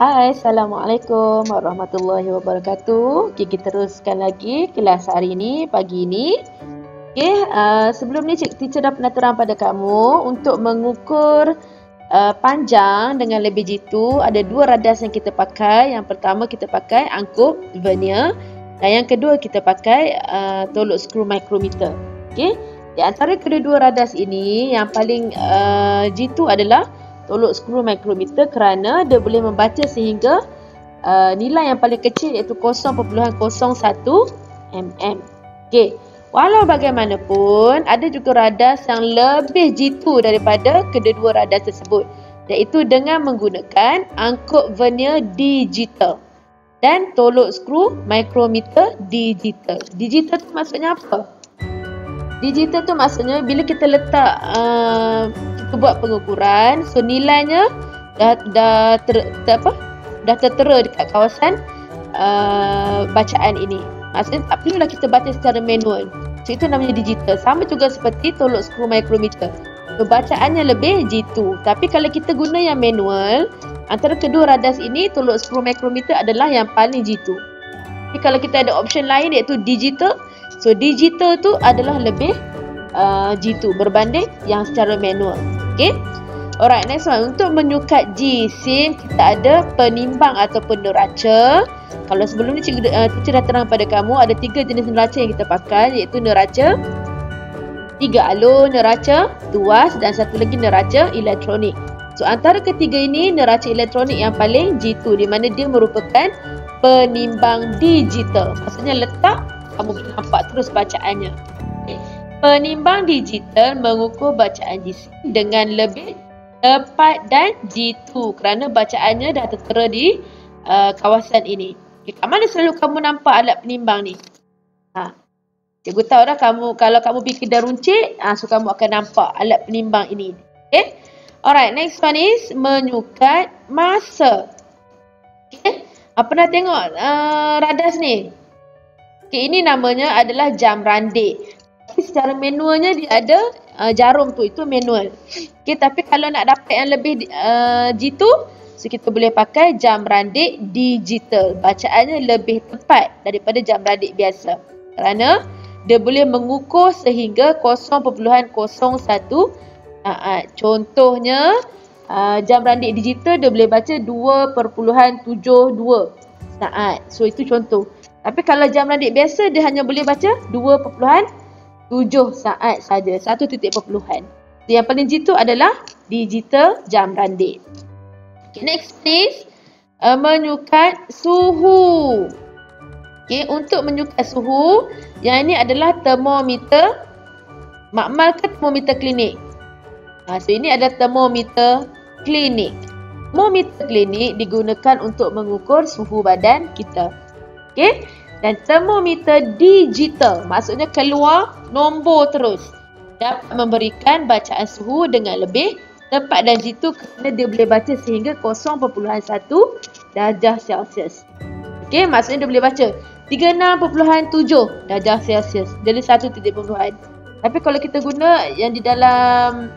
Hai, Assalamualaikum warahmatullahi wabarakatuh. Okay, kita teruskan lagi kelas hari ini, pagi ini. Okay, sebelum ni teacher dah pernah terang pada kamu untuk mengukur panjang dengan lebih jitu, ada dua radas yang kita pakai. Yang pertama kita pakai angkub vernier dan yang kedua kita pakai tolok skru micrometer. Okay, di antara kedua-dua radas ini yang paling jitu adalah tolok skru micrometer kerana dia boleh membaca sehingga nilai yang paling kecil iaitu 0.01 mm. Okey, walau bagaimanapun ada juga radas yang lebih jitu daripada kedua-dua radas tersebut, iaitu dengan menggunakan angkub vernier digital dan tolok skru micrometer digital. Digital tu maksudnya apa? Digital tu maksudnya bila kita letak kita buat pengukuran, so nilainya dah tertera dekat kawasan bacaan ini. Maksudnya tak perlulah kita baca secara manual. So itu namanya digital. Sama juga seperti tolok skru micrometer. So bacaannya lebih jitu. Tapi kalau kita guna yang manual, antara kedua radas ini tolok skru micrometer adalah yang paling jitu. Tapi kalau kita ada option lain iaitu digital, so digital tu adalah lebih jitu berbanding yang secara manual. Okay. Alright, next one. Untuk menyukat jisim, kita ada penimbang ataupun neraca. Kalau sebelum ni teacher dah terang pada kamu, ada 3 jenis neraca yang kita pakai, iaitu neraca 3 alur, neraca tuas dan satu lagi neraca elektronik. So antara ketiga ini, neraca elektronik yang paling jitu, di mana dia merupakan penimbang digital. Maksudnya letak, kamu boleh nampak terus bacaannya. Okay. Penimbang digital mengukur bacaan jisim dengan lebih tepat dan jitu kerana bacaannya dah tertera di kawasan ini. Okay, kat mana selalu kamu nampak alat penimbang ni? Cikgu tahu dah kalau kamu pergi kedai runcit, so kamu akan nampak alat penimbang ini. Okay? Alright, next one is menyukat masa. Okay? Pernah tengok radas ni? Okay, ini namanya adalah jam randik. Tapi secara manualnya dia ada jarum tu, itu manual. Okay, tapi kalau nak dapat yang lebih jitu, so kita boleh pakai jam randik digital. Bacaannya lebih tepat daripada jam randik biasa. Kerana dia boleh mengukur sehingga 0.01 saat. Contohnya, jam randik digital dia boleh baca 2.72 saat. So itu contoh. Tapi kalau jam randik biasa dia hanya boleh baca 2.7 saat saja, 1 titik perpuluhan. So, yang paling jitu adalah digital jam randik. Okay, next is menyukat suhu. Okay, untuk menyukat suhu, yang ini adalah termometer makmal ke termometer klinik. So ini adalah termometer klinik. Termometer klinik digunakan untuk mengukur suhu badan kita. Okay? Dan termometer digital maksudnya keluar nombor terus, dapat memberikan bacaan suhu dengan lebih tepat dan jitu kerana dia boleh baca sehingga 0.1 darjah Celsius. Okay, maksudnya dia boleh baca 36.7 darjah Celsius. Jadi 1 titik perpuluhan. Tapi kalau kita guna yang di dalam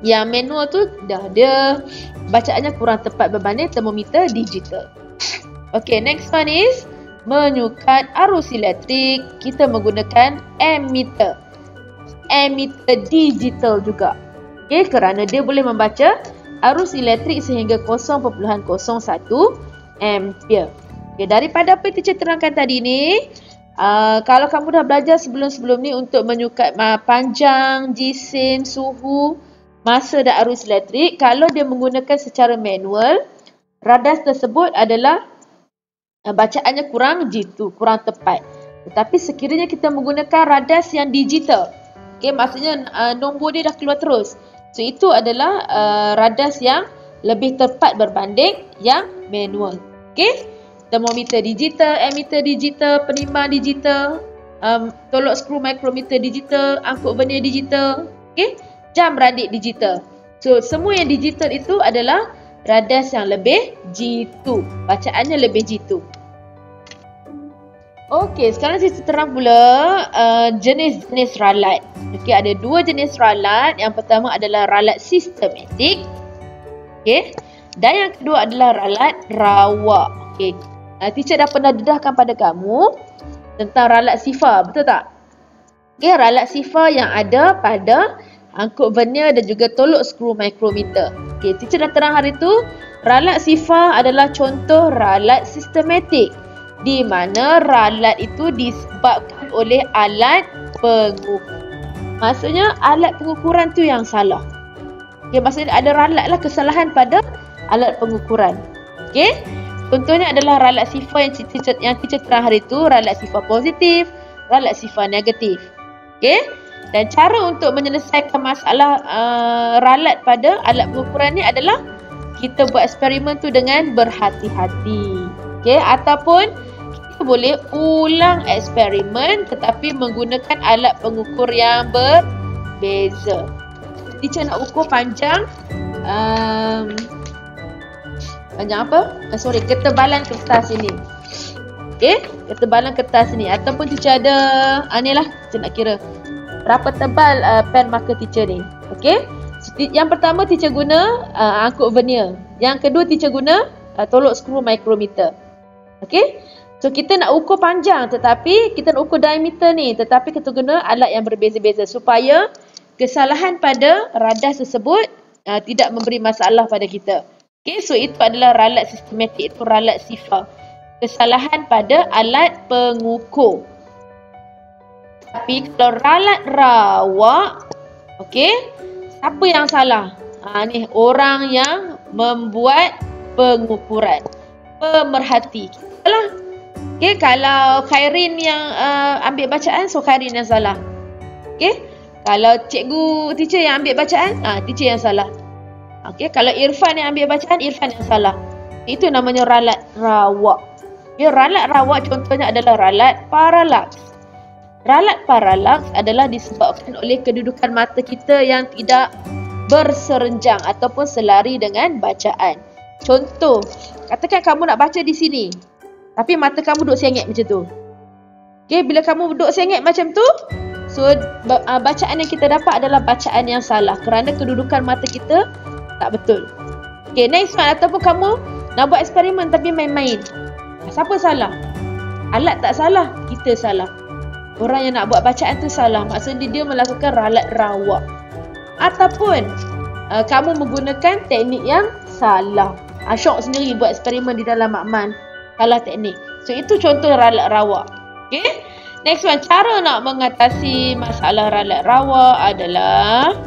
yang manual tu, dia bacaannya kurang tepat berbanding termometer digital. Okay, next one is menyukat arus elektrik. Kita menggunakan ammeter. Ammeter digital juga. Okay, kerana dia boleh membaca arus elektrik sehingga 0.01 ampere. Okay, daripada apa yang teacher terangkan tadi ni, kalau kamu dah belajar sebelum-sebelum ni untuk menyukat panjang, jisim, suhu, masa dan arus elektrik, kalau dia menggunakan secara manual, radas tersebut adalah bacaannya kurang jitu, kurang tepat. Tetapi sekiranya kita menggunakan radas yang digital, okay, maksudnya nombor dia dah keluar terus. So itu adalah radas yang lebih tepat berbanding yang manual. Okay? Termometer digital, ammeter digital, penimbang digital, tolok skru micrometer digital, angkub vernier digital, okay? Jam randik digital. So semua yang digital itu adalah radas yang lebih jitu. Bacaannya lebih jitu. Okey, sekarang saya terang pula jenis-jenis ralat. Okey, ada 2 jenis ralat. Yang pertama adalah ralat sistematik. Okey. Dan yang kedua adalah ralat rawak. Okey. Teacher dah pernah dedahkan pada kamu tentang ralat sifar, betul tak? Okey, ralat sifar yang ada pada angkut vernier dan juga tolok skru micrometer. Okey, teacher dah terang hari tu, ralat sifar adalah contoh ralat sistematik di mana ralat itu disebabkan oleh alat pengukur. Maksudnya alat pengukuran tu yang salah. Okey, maksudnya ada ralat lah kesalahan pada alat pengukuran. Okey, contohnya adalah ralat sifar yang teacher terang hari tu, ralat sifar positif, ralat sifar negatif. Okey, dan cara untuk menyelesaikan masalah ralat pada alat pengukuran ni adalah kita buat eksperimen tu dengan berhati-hati. Okey, ataupun kita boleh ulang eksperimen tetapi menggunakan alat pengukur yang berbeza. Teacher nak ukur panjang ketebalan kertas ini. Okey, ketebalan kertas ni ataupun teacher ada ni lah, teacher nak kira berapa tebal pen marker teacher ni. Okey, yang pertama teacher guna angkut vernier, yang kedua teacher guna tolok skru micrometer. Okey, so kita nak ukur panjang tetapi kita nak ukur diameter ni, tetapi kita guna alat yang berbeza-beza supaya kesalahan pada radas tersebut tidak memberi masalah pada kita. Okey, so itu adalah ralat sistematik, itu ralat sifar. Kesalahan pada alat pengukur. Tapi kalau ralat rawak, okey, siapa yang salah? Ni orang yang membuat pengukuran, pemerhati. Salah. Okey, kalau Khairin yang ambil bacaan, so Khairin yang salah. Okey, kalau cikgu teacher yang ambil bacaan, teacher yang salah. Okey, kalau Irfan yang ambil bacaan, Irfan yang salah. Itu namanya ralat rawak. Okay, ralat rawak contohnya adalah ralat paralaks. Ralat paralaks adalah disebabkan oleh kedudukan mata kita yang tidak berserenjang ataupun selari dengan bacaan. Contoh, katakan kamu nak baca di sini, tapi mata kamu duduk sengit macam tu. Okey, bila kamu duduk sengit macam tu, so bacaan yang kita dapat adalah bacaan yang salah kerana kedudukan mata kita tak betul. Okey, next one, ataupun kamu nak buat eksperimen tapi main-main. Siapa salah? Alat tak salah, kita salah. Orang yang nak buat bacaan tu salah. Maksudnya dia melakukan ralat rawak. Ataupun kamu menggunakan teknik yang salah. Syok sendiri buat eksperimen di dalam makmal, salah teknik. So itu contoh ralat rawak. Okay, next one, cara nak mengatasi masalah ralat rawak adalah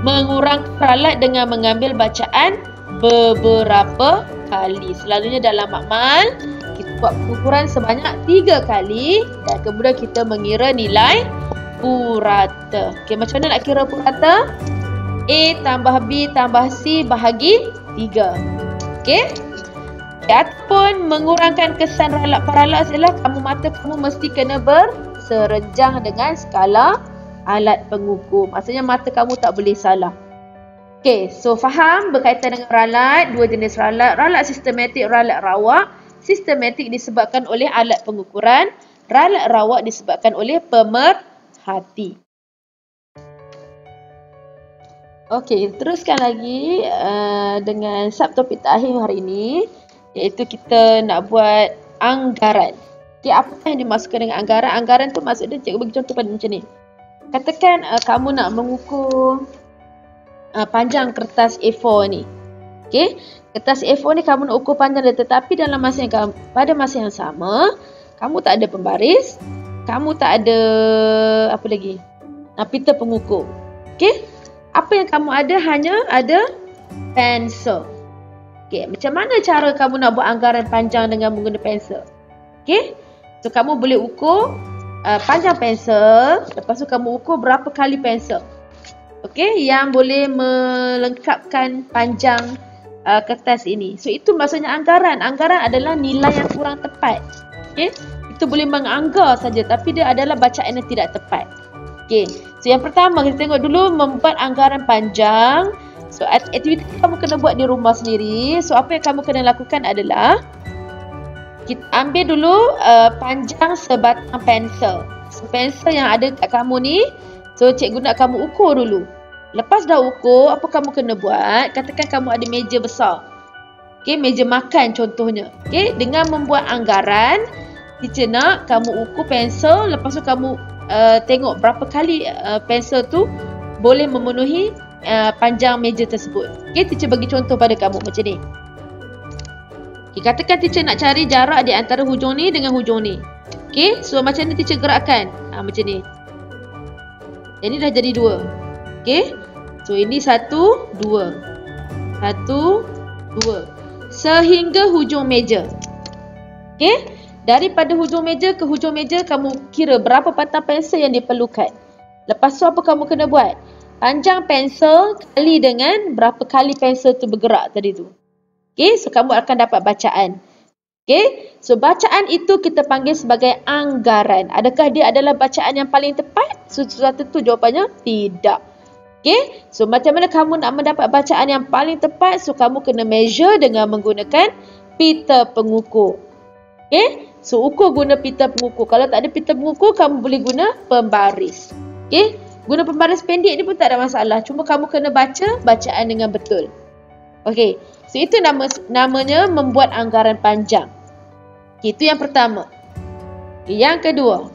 mengurangkan ralat dengan mengambil bacaan beberapa kali. Selalunya dalam makmal kita buat pengukuran sebanyak 3 kali dan kemudian kita mengira nilai purata. Okey, macam mana nak kira purata? A tambah B tambah C bahagi 3. Okey. Ataupun mengurangkan kesan ralat paralaks ialah mata kamu mesti kena berserenjang dengan skala alat pengukur. Maksudnya mata kamu tak boleh salah. Okey, so faham berkaitan dengan ralat, dua jenis ralat, ralat sistematik, ralat rawak. Sistematik disebabkan oleh alat pengukuran, ralat rawak disebabkan oleh pemerhati. Okey, teruskan lagi dengan subtopik terakhir hari ini, iaitu kita nak buat anggaran. Okey, apa yang dimaksudkan dengan anggaran? Anggaran tu maksudnya, cikgu bagi contoh pada macam ni. Katakan kamu nak mengukur panjang kertas A4 ni. Okey, kertas A4 ni kamu nak ukur panjang dia, tetapi dalam pada masa yang sama kamu tak ada pembaris, kamu tak ada apa lagi? Pita pengukur. Okey? Apa yang kamu ada hanya ada pensel. Okey, macam mana cara kamu nak buat anggaran panjang dengan menggunakan pensel? Okey? So kamu boleh ukur panjang pensel, lepas tu kamu ukur berapa kali pensel. Okey, yang boleh melengkapkan panjang kertas ini. So itu maksudnya anggaran. Anggaran adalah nilai yang kurang tepat. Okey, itu boleh menganggar saja tapi dia adalah bacaan yang tidak tepat. Okey, so yang pertama kita tengok dulu membuat anggaran panjang. So aktiviti kamu kena buat di rumah sendiri. So apa yang kamu kena lakukan adalah kita ambil dulu panjang sebatang pensel. So pensel yang ada kat kamu ni, so cikgu nak kamu ukur dulu. Lepas dah ukur, apa kamu kena buat? Katakan kamu ada meja besar. Okey, meja makan contohnya. Okey, dengan membuat anggaran, teacher nak kamu ukur pensel, lepas tu kamu tengok berapa kali pensel tu boleh memenuhi panjang meja tersebut. Okey, teacher bagi contoh pada kamu macam ni. Okay, katakan teacher nak cari jarak di antara hujung ni dengan hujung ni. Okey, so macam ni teacher gerakkan. Macam ni. Jadi dah jadi 2. Okey. So ini 1, 2. 1, 2. Sehingga hujung meja. Okey. Daripada hujung meja ke hujung meja kamu kira berapa patang pensel yang diperlukan. Lepas tu apa kamu kena buat? Panjang pensel kali dengan berapa kali pensel tu bergerak tadi tu. Okey, so kamu akan dapat bacaan. Okey, so bacaan itu kita panggil sebagai anggaran. Adakah dia adalah bacaan yang paling tepat? So sudah tentu jawapannya tidak. Okey, so macam mana kamu nak mendapat bacaan yang paling tepat? So kamu kena measure dengan menggunakan pita pengukur. Okey, so ukur guna pita pengukur. Kalau tak ada pita pengukur, kamu boleh guna pembaris. Okey, guna pembaris pendek ni pun tak ada masalah. Cuma kamu kena baca bacaan dengan betul. Okey, so itu namanya membuat anggaran panjang. Okay, itu yang pertama. Okay, yang kedua,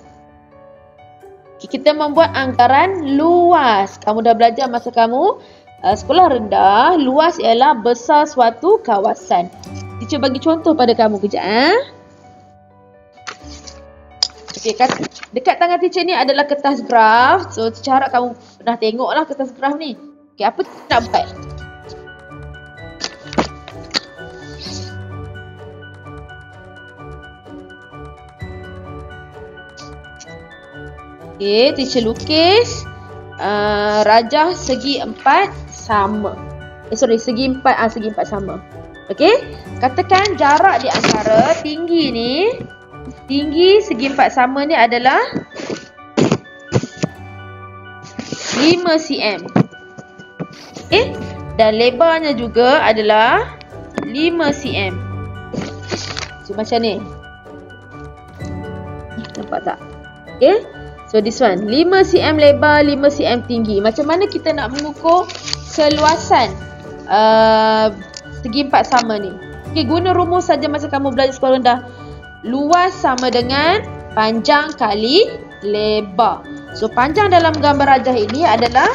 kita membuat anggaran luas. Kamu dah belajar masa kamu sekolah rendah, luas ialah besar suatu kawasan. Teacher bagi contoh pada kamu kejap. Okay, dekat tangan teacher ni adalah kertas graf. So teacher harap kamu pernah tengoklah kertas graf ni. Okay, apa teacher nak buat? Okay, teacher lukis rajah segi 4 sama. Segi 4 sama. Okay, katakan jarak di antara tinggi segi 4 sama ni adalah 5 cm. Okay, dan lebarnya juga adalah 5 cm. So macam ni. Nampak tak? Okay. So this one, 5 cm lebar, 5 cm tinggi. Macam mana kita nak mengukur keluasan segi 4 sama ni? Okay, guna rumus saja masa kamu belajar sekolah rendah. Luas sama dengan panjang kali lebar. So panjang dalam gambar rajah ini adalah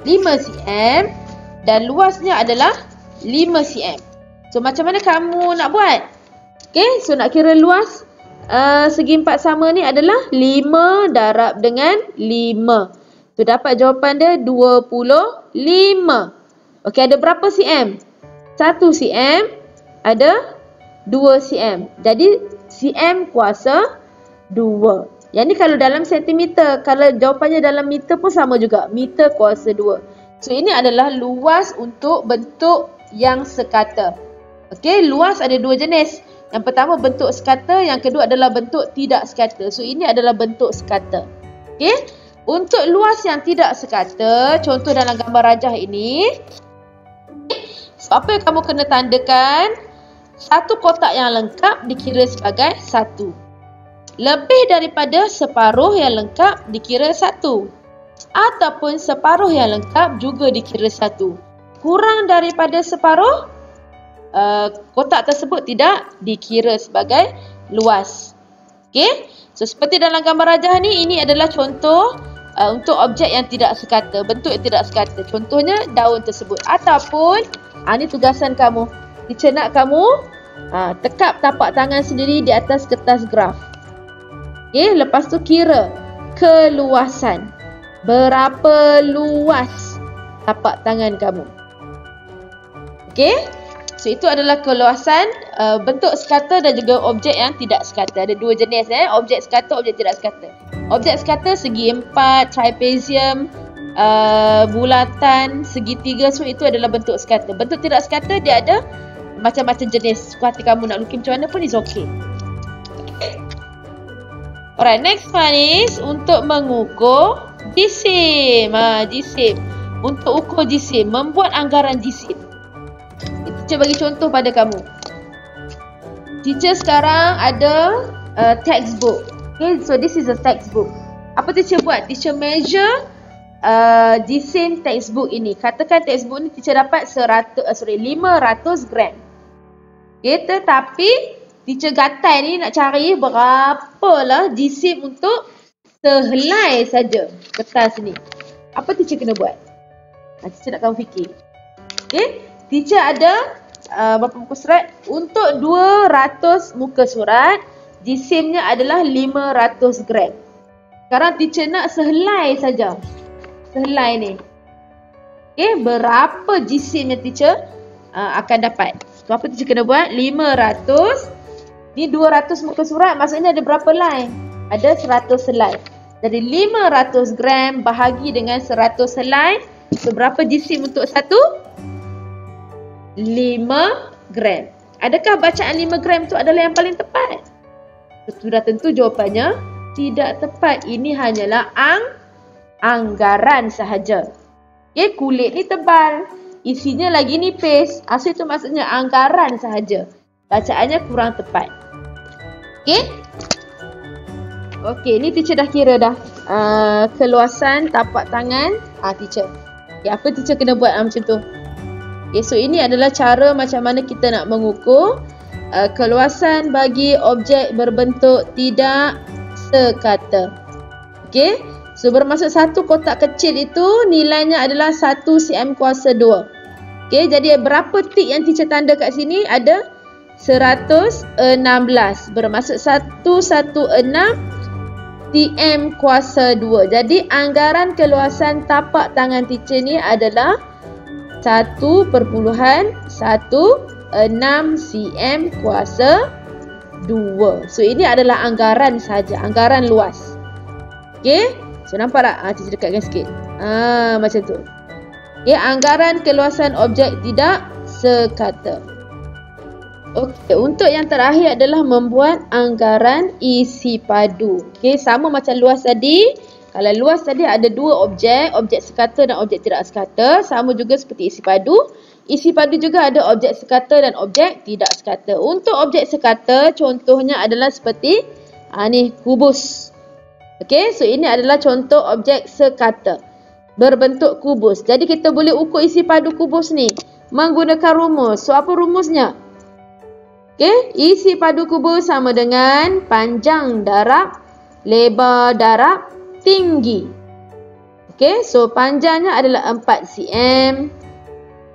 5 cm dan luasnya adalah 5 cm. So macam mana kamu nak buat? Okay, so nak kira luas segi 4 sama ni adalah 5 darab dengan 5. So dapat jawapan dia 25. Okey, ada berapa cm? 1 cm, ada 2 cm. Jadi cm kuasa 2. Yang ni kalau dalam sentimeter, kalau jawapannya dalam meter pun sama juga. Meter kuasa 2. So ini adalah luas untuk bentuk yang sekata. Okey, luas ada 2 jenis. Yang pertama bentuk sekata, yang kedua adalah bentuk tidak sekata. So ini adalah bentuk sekata. Okey. Untuk luas yang tidak sekata, contoh dalam gambar rajah ini, so apa yang kamu kena tandakan? Satu kotak yang lengkap dikira sebagai 1. Lebih daripada separuh yang lengkap dikira 1. Ataupun separuh yang lengkap juga dikira 1. Kurang daripada separuh, kotak tersebut tidak dikira sebagai luas. Okey. So seperti dalam gambar rajah ni, ini adalah contoh untuk objek yang tidak sekata, bentuk yang tidak sekata. Contohnya daun tersebut. Ataupun ini tugasan kamu. Teacher nak kamu tekap tapak tangan sendiri di atas kertas graf. Okey, lepas tu kira keluasan. Berapa luas tapak tangan kamu? Okey. So itu adalah keluasan bentuk sekata dan juga objek yang tidak sekata. Ada 2 jenis objek sekata, objek tidak sekata. Objek sekata segi 4, trapezium, bulatan, segitiga, so itu adalah bentuk sekata. Bentuk tidak sekata dia ada macam-macam jenis. Suka hati kamu nak lukis macam mana pun is okay. Alright, next one is untuk mengukur jisim. Jisim. Untuk ukur jisim, membuat anggaran jisim. Teacher bagi contoh pada kamu. Teacher sekarang ada textbook. Okay, so this is a textbook. Apa teacher buat? Teacher measure jisim textbook ini. Katakan textbook ni teacher dapat 500 gram. Okay, tetapi teacher gatai ni nak cari berapalah jisim untuk sehelai saja kertas ni. Apa teacher kena buat? Teacher nak kamu fikir. Okay, teacher ada berapa muka surat? Untuk 200 muka surat, jisimnya adalah 500 gram. Sekarang teacher nak sehelai saja. Sehelai ni. Okay, berapa jisim yang teacher akan dapat? So, apa teacher kena buat? 500. Ni 200 muka surat, maksudnya ada berapa line? Ada 100 helai. Jadi 500 gram bahagi dengan 100 helai. So, berapa jisim untuk satu? 5 gram. Adakah bacaan 5 gram itu adalah yang paling tepat? Sudah tentu jawapannya tidak tepat. Ini hanyalah anggaran sahaja. Okay, kulit ni tebal, isinya lagi nipis. Asal itu maksudnya anggaran sahaja. Bacaannya kurang tepat. Okay? Okay, ni teacher dah kira dah. Keluasan tapak tangan teacher. Okay, apa teacher kena buat macam tu? Okay, so ini adalah cara macam mana kita nak mengukur keluasan bagi objek berbentuk tidak sekata. Okay, so bermaksud satu kotak kecil itu nilainya adalah 1 cm kuasa 2. Okay, jadi berapa tik yang teacher tanda kat sini? Ada 116. Bermaksud 116 cm kuasa 2. Jadi anggaran keluasan tapak tangan teacher ni adalah 1.16 cm kuasa 2. So ini adalah anggaran saja, anggaran luas. Okey, so nampak tak? Teacher dekatkan sikit. Macam tu. Okey, anggaran keluasan objek tidak sekata. Okey, untuk yang terakhir adalah membuat anggaran isi padu. Okey, sama macam luas tadi. Kalau luas tadi ada dua objek sekata dan objek tidak sekata. Sama juga seperti isi padu. Isi padu juga ada objek sekata dan objek tidak sekata. Untuk objek sekata, contohnya adalah seperti ni, kubus. Okey, so ini adalah contoh objek sekata. Berbentuk kubus. Jadi kita boleh ukur isi padu kubus ni menggunakan rumus. So apa rumusnya? Okey, isi padu kubus sama dengan panjang darab, lebar darab, tinggi. Okey, so panjangnya adalah 4 cm,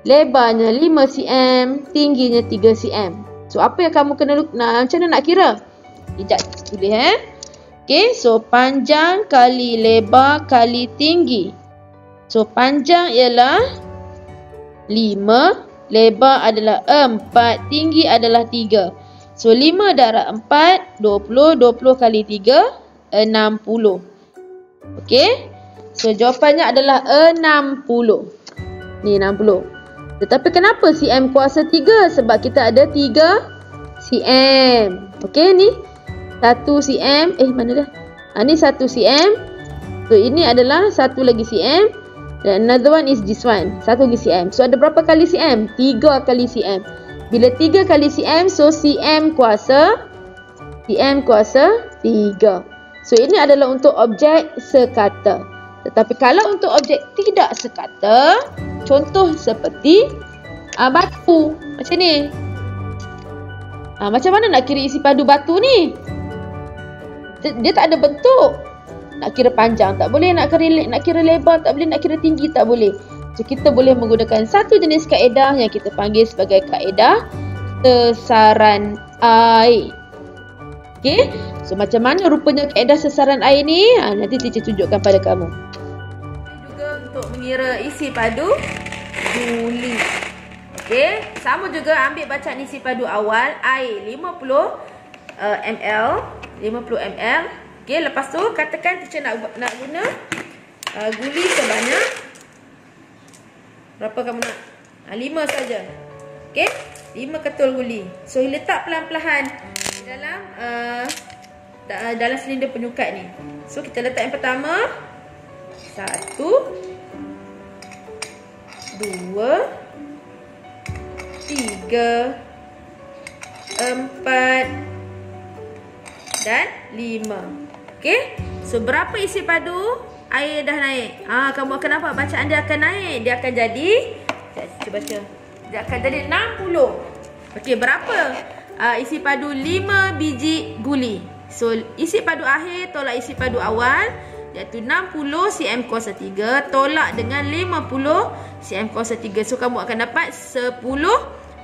lebarnya 5 cm, tingginya 3 cm. So apa yang kamu kena macam mana nak kira? Sekejap tulis Okey, so panjang kali lebar kali tinggi. So panjang ialah 5, lebar adalah 4, tinggi adalah 3. So 5 darab 4, 20, 20 kali 3, 60. Okey, so jawapannya adalah 60. Ni 60. Tetapi kenapa cm kuasa 3? Sebab kita ada 3 cm. Okey, ni 1 cm. Mana dah? Ni 1 cm. So ini adalah 1 lagi cm. Dan another one is this one. 1 lagi cm. So ada berapa kali cm? 3 kali cm. Bila 3 kali cm, so cm kuasa 3. So ini adalah untuk objek sekata. Tetapi kalau untuk objek tidak sekata, contoh seperti batu macam ni. Macam mana nak kira isi padu batu ni? Dia tak ada bentuk. Nak kira panjang tak boleh, nak kira lebar tak boleh, nak kira tinggi tak boleh. So kita boleh menggunakan satu jenis kaedah yang kita panggil sebagai kaedah sesaran air. Okey, so macam mana rupanya kaedah sesaran air ni? Nanti teacher tunjukkan pada kamu. Juga untuk mengira isi padu guli. Okey, sama juga ambil bacaan isi padu awal, air 50 ml. Okey, lepas tu katakan teacher nak guna guli sebanyak berapa kamu nak? 5 saja. Okey, 5 ketul guli. So letak pelan-pelan dalam silinder penyukat ni. So kita letak yang pertama 1, 2, 3, 4 dan 5. Okey, so berapa isi padu? air dah naik. Kamu akan nampak bacaan dia akan naik. Dia akan jadi, cuba baca. Dia akan jadi 60. Okey, berapa? Isi padu 5 biji guli. So, isi padu akhir tolak isi padu awal, iaitu 60 cm kuasa 3 tolak dengan 50 cm kuasa 3. So, kamu akan dapat 10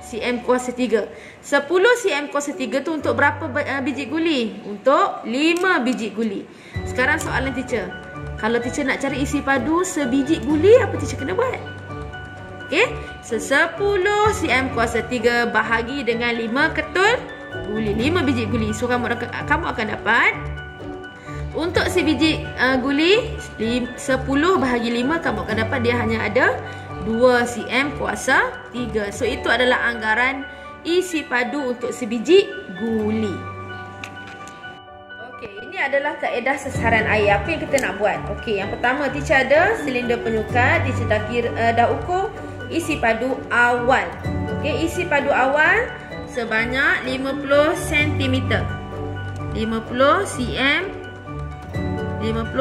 cm kuasa 3. 10 cm kuasa 3 tu untuk berapa biji guli? Untuk 5 biji guli. Sekarang soalan teacher. Kalau teacher nak cari isi padu sebiji guli, apa teacher kena buat? Okey, so 10 cm kuasa 3 bahagi dengan 5 ketul guli, 5 biji guli. So kamu akan dapat untuk sebiji guli 10 bahagi 5, kamu akan dapat dia hanya ada 2 cm kuasa 3. So itu adalah anggaran isi padu untuk sebiji guli. Okey, ini adalah kaedah sesaran air. Apa yang kita nak buat? Okey, yang pertama teacher ada silinder penyukat. Teacher dah ukur isi padu awal. Okey, isi padu awal sebanyak 50 cm. 50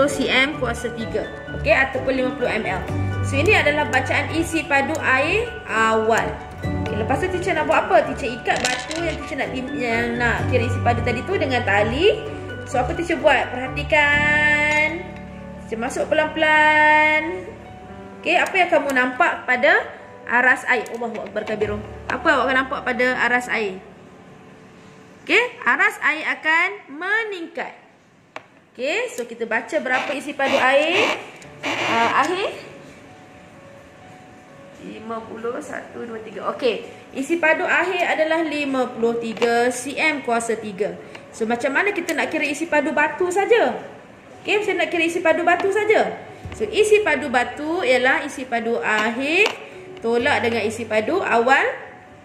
cm kuasa 3. Okey, ataupun 50 ml. So ini adalah bacaan isi padu air awal. Okay, lepas tu teacher nak buat apa? Teacher ikat batu yang teacher nak kira isi padu tadi tu dengan tali. So apa teacher buat? Perhatikan. Teacher masuk pelan-pelan. Okey, apa yang kamu nampak pada aras air? Allahu Akbar kabirum. Apa awak akan nampak pada aras air? Okey, aras air akan meningkat. Okey, so kita baca berapa isi padu air akhir? 50, 1, 2, 3. Okey, isi padu akhir adalah 53 cm kuasa 3. So macam mana kita nak kira isi padu batu saja? Okey, saya nak kira isi padu batu saja. So isi padu batu ialah isi padu akhir tolak dengan isi padu awal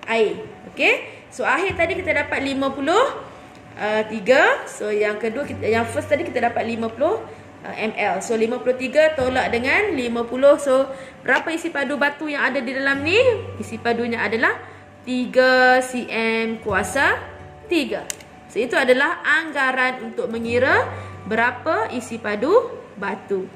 air. Okey, so akhir tadi kita dapat 53. So yang kedua yang first tadi kita dapat 50 ml. So 53 tolak dengan 50. So berapa isi padu batu yang ada di dalam ni? Isi padunya adalah 3 cm kuasa 3. So itu adalah anggaran untuk mengira berapa isi padu batu.